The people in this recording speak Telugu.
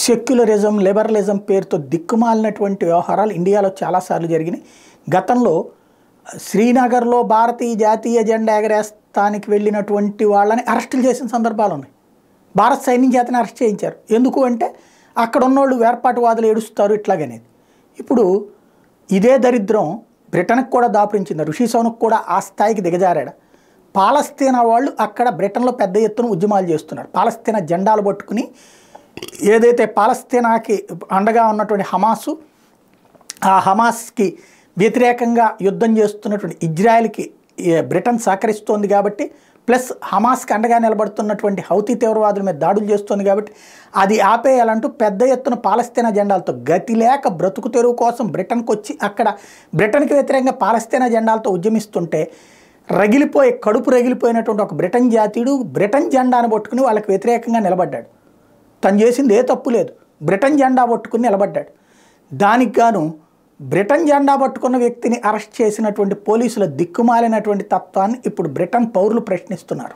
సెక్యులరిజం, లిబరలిజం పేరుతో దిక్కుమాలినటువంటి వ్యవహారాలు ఇండియాలో చాలాసార్లు జరిగినాయి. గతంలో శ్రీనగర్లో భారతీయ జాతీయ జెండా ఎగరేస్తానికి వెళ్ళినటువంటి వాళ్ళని అరెస్టులు చేసిన సందర్భాలు ఉన్నాయి. భారత సైన్యం చేతనే అరెస్ట్ చేయించారు. ఎందుకు అంటే అక్కడ ఉన్నోళ్ళు వేర్పాటువాదులు ఏడుస్తారు ఇట్లాగనేది. ఇప్పుడు ఇదే దరిద్రం బ్రిటన్కి కూడా దాపురించింది. ఋషి సౌనక్ కూడా ఆ స్థాయికి దిగజారాడు. పాలస్తీనా వాళ్ళు అక్కడ బ్రిటన్లో పెద్ద ఎత్తున ఉద్యమాలు చేస్తున్నారు. పాలస్తీనా జెండాలు పట్టుకుని ఏదైతే పాలస్తీనాకి అండగా ఉన్నటువంటి హమాసు, ఆ హమాస్కి వ్యతిరేకంగా యుద్ధం చేస్తున్నటువంటి ఇజ్రాయెల్కి బ్రిటన్ సహకరిస్తోంది కాబట్టి, ప్లస్ హమాస్కి అండగా నిలబడుతున్నటువంటి హౌతీ తీవ్రవాదుల మీద దాడులు చేస్తోంది కాబట్టి అది ఆపేయాలంటూ పెద్ద ఎత్తున పాలస్తీనా జెండాలతో గతి లేక బ్రతుకు తెరువు కోసం బ్రిటన్కి వచ్చి అక్కడ బ్రిటన్కి వ్యతిరేకంగా పాలస్తీనా జెండాలతో ఉద్యమిస్తుంటే కడుపు రగిలిపోయినటువంటి ఒక బ్రిటన్ జాతీయుడు బ్రిటన్ జెండాను పట్టుకుని వాళ్ళకి వ్యతిరేకంగా నిలబడ్డాడు. తను చేసింది ఏ తప్పు లేదు, బ్రిటన్ జెండా పట్టుకుని నిలబడ్డాడు. దానికి గాను బ్రిటన్ జెండా పట్టుకున్న వ్యక్తిని అరెస్ట్ చేసినటువంటి పోలీసుల దిక్కుమాలినటువంటి తత్వాన్ని ఇప్పుడు బ్రిటన్ పౌరులు ప్రశ్నిస్తున్నారు.